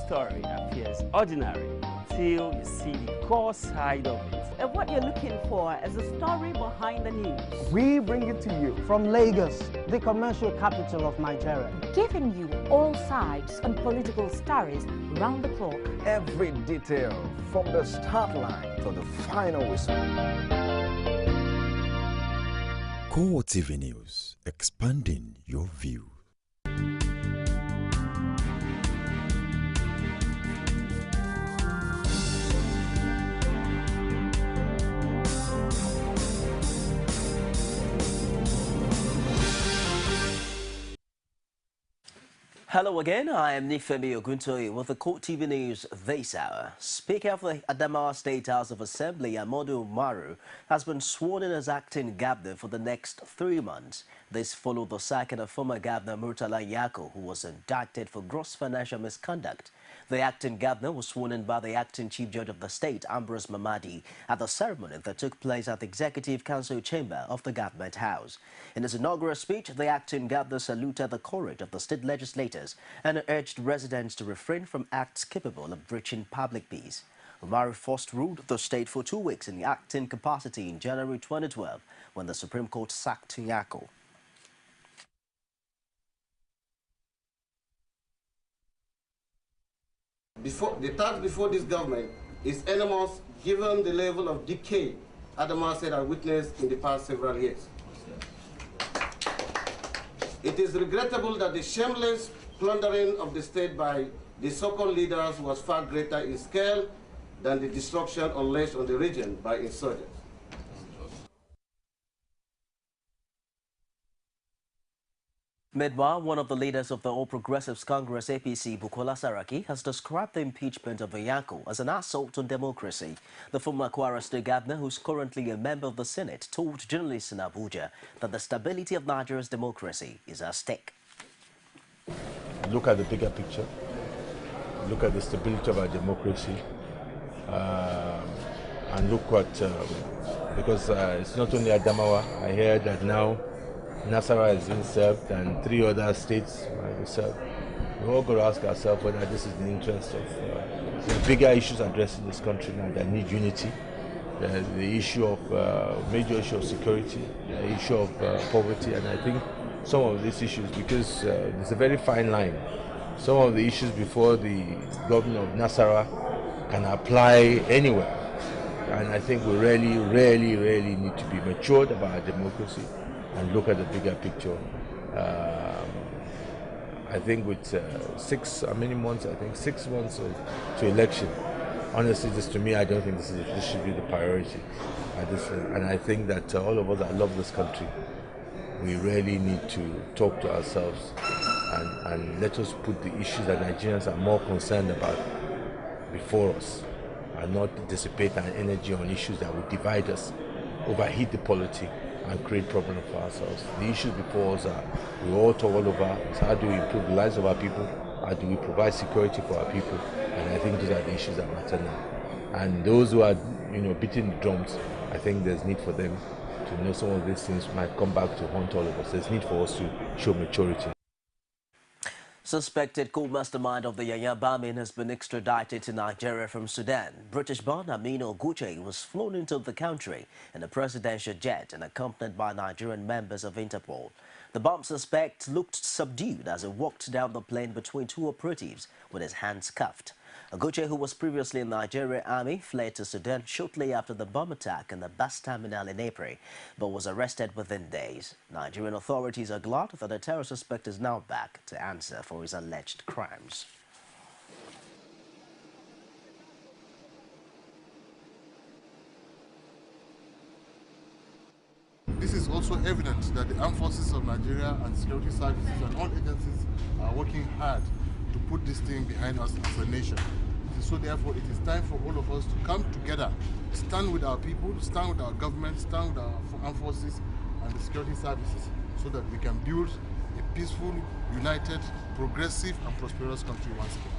story appears ordinary until you see the core side of it. And what you're looking for is the story behind the news. We bring it to you from Lagos, the commercial capital of Nigeria. Giving you all sides and political stories round the clock. Every detail from the start line to the final whistle. CoreTv News, expanding your view. Hello again, I am Nifemi Oguntoyi with the CoreTv News this hour. Speaker of the Adamawa State House of Assembly, Amodu Umaru, has been sworn in as acting governor for the next 3 months. This followed the sacking of former governor Murtala Yako, who was indicted for gross financial misconduct. The acting governor was sworn in by the acting chief judge of the state, Ambrose Mamadi, at the ceremony that took place at the Executive Council chamber of the Government House. In his inaugural speech, the acting governor saluted the courage of the state legislators and urged residents to refrain from acts capable of breaching public peace. Umaru first ruled the state for 2 weeks in the acting capacity in January 2012 when the Supreme Court sacked Yako. The task before this government is enormous given the level of decay Adamawa State has witnessed in the past several years. It is regrettable that the shameless plundering of the state by the so-called leaders was far greater in scale than the destruction unleashed on the region by insurgents. Meanwhile, one of the leaders of the All Progressives Congress APC, Bukola Saraki, has described the impeachment of Yako as an assault on democracy. The former Kwara State governor, who's currently a member of the Senate, told journalists in Abuja that the stability of Nigeria's democracy is at stake. Look at the bigger picture. Look at the stability of our democracy. And look what, because it's not only Adamawa. I hear that now Nasarawa has been served and 3 other states will be served. We're all going to ask ourselves whether this is in the interest of the bigger issues addressed in this country now that need unity. The issue of, major issue of security, the issue of poverty, and I think some of these issues, because there's a very fine line. Some of the issues before the governor of Nasarawa can apply anywhere. And I think we really need to be matured about our democracy and look at the bigger picture. I think with 6 months to election, honestly, this to me, I don't think this should be the priority. And I think that all of us that love this country, we really need to talk to ourselves and let us put the issues that Nigerians are more concerned about before us and not dissipate our energy on issues that will divide us, overheat the politics, and create problems for ourselves. The issues before us are, we all talk all over, is how do we improve the lives of our people, how do we provide security for our people, and I think those are the issues that matter now. And those who are, beating the drums, I think there's need for them to know some of these things might come back to haunt all of us. There's need for us to show maturity. Suspected co-mastermind of the Yaya bombing has been extradited to Nigeria from Sudan. British-born Aminu Oguche was flown into the country in a presidential jet and accompanied by Nigerian members of Interpol. The bomb suspect looked subdued as he walked down the plane between 2 operatives with his hands cuffed. Oguche, who was previously in the Nigerian army, fled to Sudan shortly after the bomb attack in the bus terminal in April, but was arrested within days. Nigerian authorities are glad that the terror suspect is now back to answer for his alleged crimes. This is also evident that the armed forces of Nigeria and security services and all agencies are working hard to put this thing behind us as a nation. So therefore, it is time for all of us to come together, stand with our people, stand with our government, stand with our armed forces and the security services, so that we can build a peaceful, united, progressive and prosperous country once again.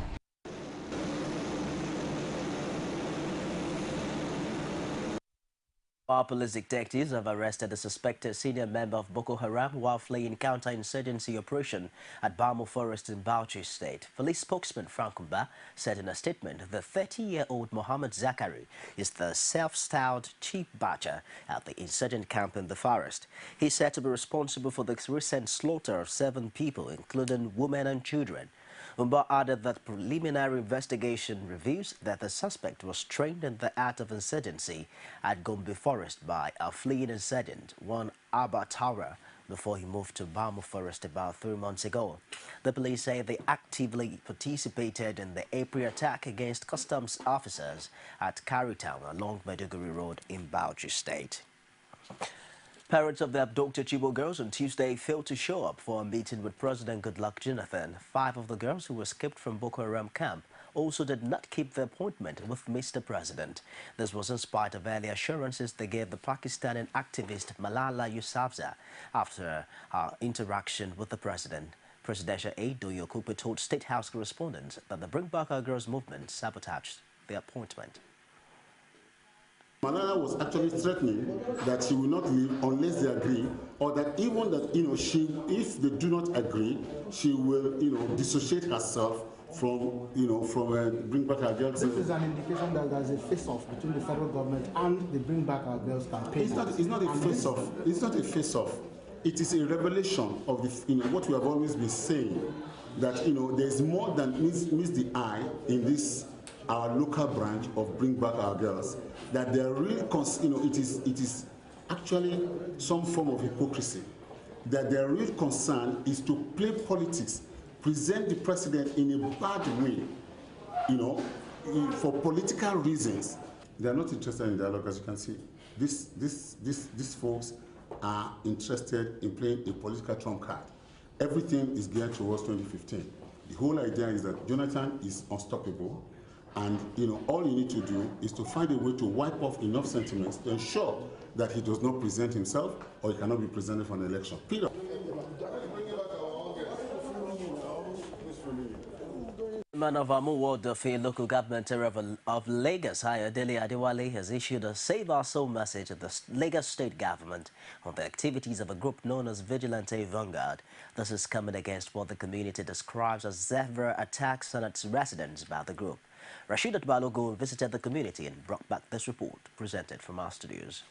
Our police detectives have arrested a suspected senior member of Boko Haram while fleeing counter-insurgency operation at Bamo Forest in Bauchi State. Police spokesman Frank Mba said in a statement the 30-year-old Mohammed Zakari is the self-styled chief butcher at the insurgent camp in the forest. He's said to be responsible for the recent slaughter of 7 people, including women and children. Mba added that preliminary investigation reveals that the suspect was trained in the art of insurgency at Gombe Forest by a fleeing insurgent, one Abba Taura, before he moved to Bamo Forest about 3 months ago. The police say they actively participated in the April attack against customs officers at Kerry town along Maiduguri Road in Bauchi State. Parents of the abducted Chibok girls on Tuesday failed to show up for a meeting with President Goodluck Jonathan. 5 of the girls who escaped from Boko Haram camp also did not keep their appointment with Mr. President. This was in spite of early assurances they gave the Pakistani activist Malala Yousafzai after her interaction with the president. Presidential aide Doyo Kupe told State House correspondents that the Bring Back Our Girls movement sabotaged the appointment. Malala was actually threatening that she will not leave unless they agree, or that even that, if they do not agree, she will, dissociate herself from, Bring Back Our Girls. This is an indication that there's a face-off between the federal government and the Bring Back Our Girls campaign. It's not a face-off. It's not a face-off. It is a revelation of the, what we have always been saying, that, there's more than meets the eye in this our local branch of Bring Back Our Girls, that they're really, it is actually some form of hypocrisy, that their real concern is to play politics, present the president in a bad way, for political reasons. They're not interested in dialogue, as you can see. These folks are interested in playing a political trump card. Everything is geared towards 2015. The whole idea is that Jonathan is unstoppable. And all you need to do is to find a way to wipe off enough sentiments to ensure that he does not present himself or he cannot be presented for an election. Period. Man of Amuwo, the local government area of Lagos, Ayodele Adewale, has issued a Save Our Soul message to the Lagos state government on the activities of a group known as Vigilante Vanguard. This is coming against what the community describes as several attacks on its residents by the group. Rashidat Balogun visited the community and brought back this report presented from our studios.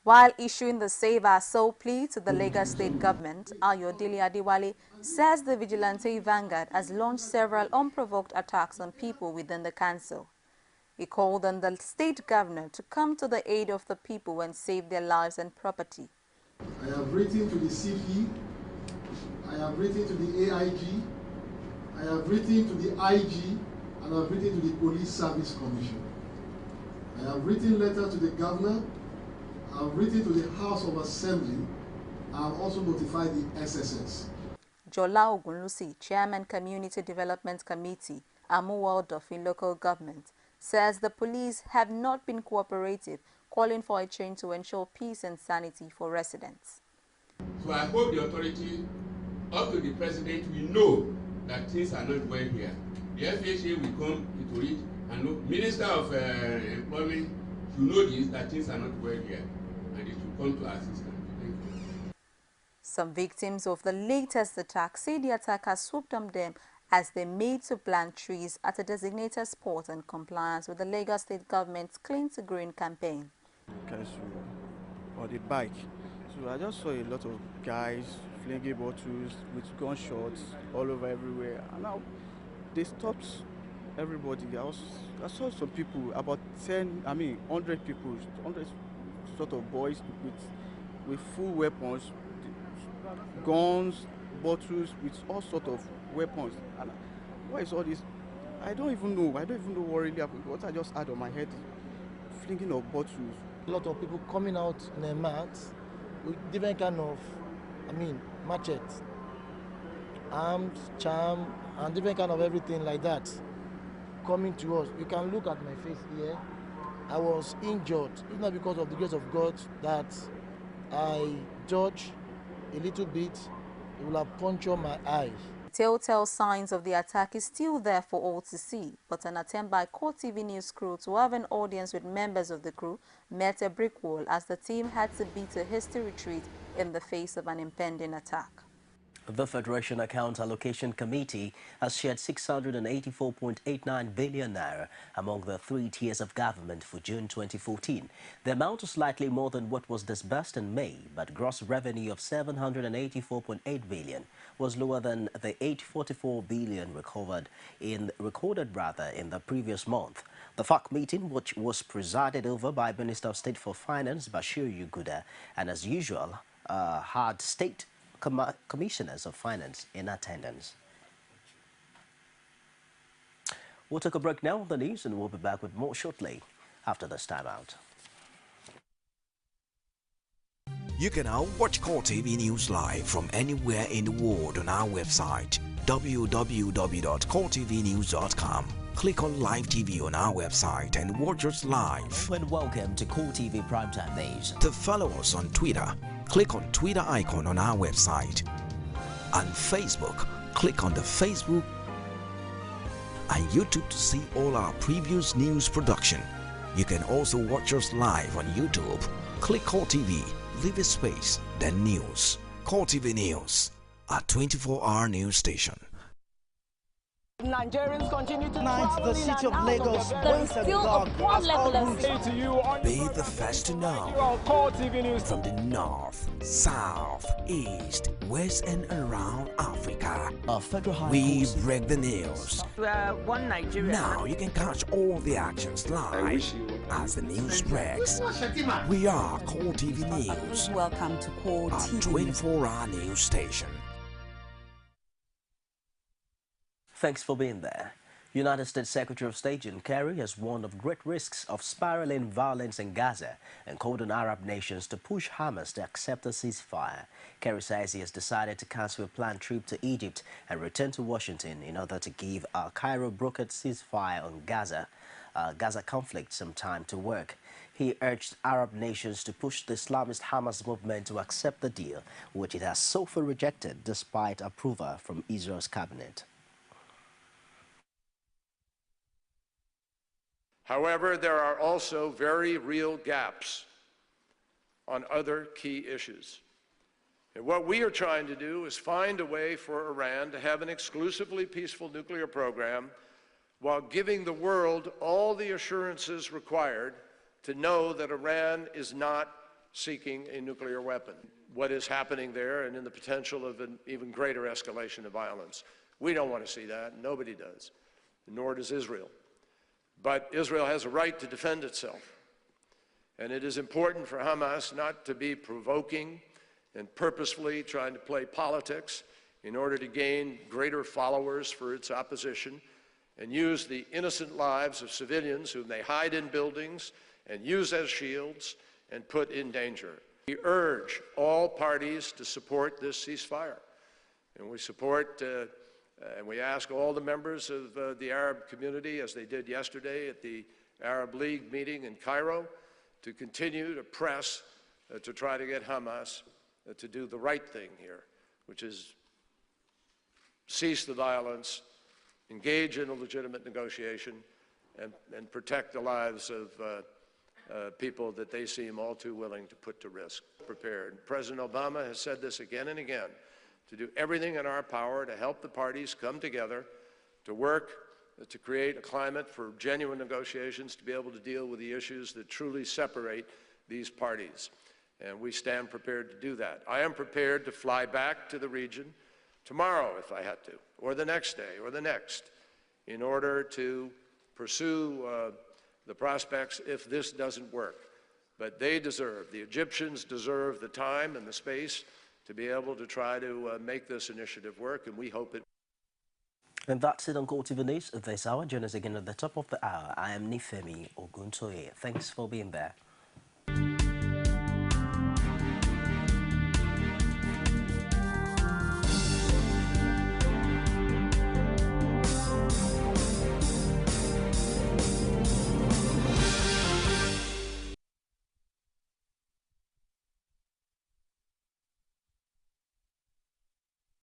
While issuing the Save Our Soul plea to the Lagos state government, Ayodele Adewale says the Vigilante Vanguard has launched several unprovoked attacks on people within the council. He called on the state governor to come to the aid of the people and save their lives and property. I have written to the CP, I have written to the AIG, I have written to the IG, and I have written to the Police Service Commission. I have written letter to the governor, I have written to the House of Assembly, I have also notified the SSS. Jola Ogunlusi, Chairman Community Development Committee, Amuwo Odofin Local Government, says the police have not been cooperative, calling for a change to ensure peace and sanity for residents. So I hope the authority, up to the president, will know that things are not well here. The FHA will come to it, and the Minister of Employment should know this, that things are not well here, and it should come to assistance. Thank you. Some victims of the latest attack say the attackers swooped on them as they made to plant trees at a designated spot in compliance with the Lagos state government's Clean to Green campaign. On the bike, so I just saw a lot of guys flinging bottles with gunshots all over everywhere, and now they stopped everybody. I saw some people, about 100 people, 100 sort of boys with full weapons, guns, bottles, with all sort of weapons. And what is all this? I don't even know what really happened. What I just had on my head, flinging of bottles. A lot of people coming out in a mat with different kind of, machetes, arms, charm, and different kind of everything like that coming to us. You can look at my face here. I was injured. It's not because of the grace of God that I judge a little bit. It will have punctured my eye. Telltale signs of the attack is still there for all to see, but an attempt by CoreTv News crew to have an audience with members of the crew met a brick wall as the team had to beat a hasty retreat in the face of an impending attack. The Federation Account Allocation Committee has shared 684.89 billion naira among the 3 tiers of government for June 2014. The amount is slightly more than what was disbursed in May, but gross revenue of 784.8 billion was lower than the 844 billion recorded in the previous month. The FAC meeting, which was presided over by Minister of State for Finance Bashir Yuguda, and as usual, had state commissioners of finance in attendance. We'll take a break now on the news and we'll be back with more shortly after this time out. You can now watch CoreTv News live from anywhere in the world on our website www.coretvnews.com. Click on Live TV on our website and watch us live. And welcome to CoreTv Primetime Days. To follow us on Twitter, click on Twitter icon on our website. On Facebook, click on the Facebook and YouTube to see all our previous news production. You can also watch us live on YouTube. Click CoreTv, leave a space, then news. CoreTv News, a 24-hour news station. Nigerians continue to travel the city of Lagos. There is still a poor level of Be the first to know from the north, south, east, west, and around Africa. We break the news. one Nigeria. Now you can catch all the actions live as the news breaks. We are CoreTv News. Welcome to CoreTv, a 24-hour news station. Thanks for being there. United States Secretary of State John Kerry has warned of great risks of spiraling violence in Gaza and called on Arab nations to push Hamas to accept a ceasefire. Kerry says he has decided to cancel a planned trip to Egypt and return to Washington in order to give a Cairo-brokered ceasefire on Gaza conflict some time to work. He urged Arab nations to push the Islamist Hamas movement to accept the deal, which it has so far rejected despite approval from Israel's cabinet. However, there are also very real gaps on other key issues. And what we are trying to do is find a way for Iran to have an exclusively peaceful nuclear program while giving the world all the assurances required to know that Iran is not seeking a nuclear weapon. What is happening there and in the potential of an even greater escalation of violence. We don't want to see that. Nobody does, nor does Israel. But Israel has a right to defend itself. And it is important for Hamas not to be provoking and purposefully trying to play politics in order to gain greater followers for its opposition and use the innocent lives of civilians whom they hide in buildings and use as shields and put in danger. We urge all parties to support this ceasefire. And we support and we ask all the members of the Arab community, as they did yesterday at the Arab League meeting in Cairo, to continue to press to try to get Hamas to do the right thing here, which is cease the violence, engage in a legitimate negotiation, and protect the lives of people that they seem all too willing to put to risk. Prepared. President Obama has said this again and again, to do everything in our power to help the parties come together, to work to create a climate for genuine negotiations, to be able to deal with the issues that truly separate these parties. And we stand prepared to do that. I am prepared to fly back to the region tomorrow if I had to, or the next day, or the next, in order to pursue the prospects if this doesn't work. But they deserve, the Egyptians deserve the time and the space to be able to try to make this initiative work, and we hope it. And that's it on CoreTv News this hour. Join us again at the top of the hour. I am Nifemi Oguntoye. Thanks for being there.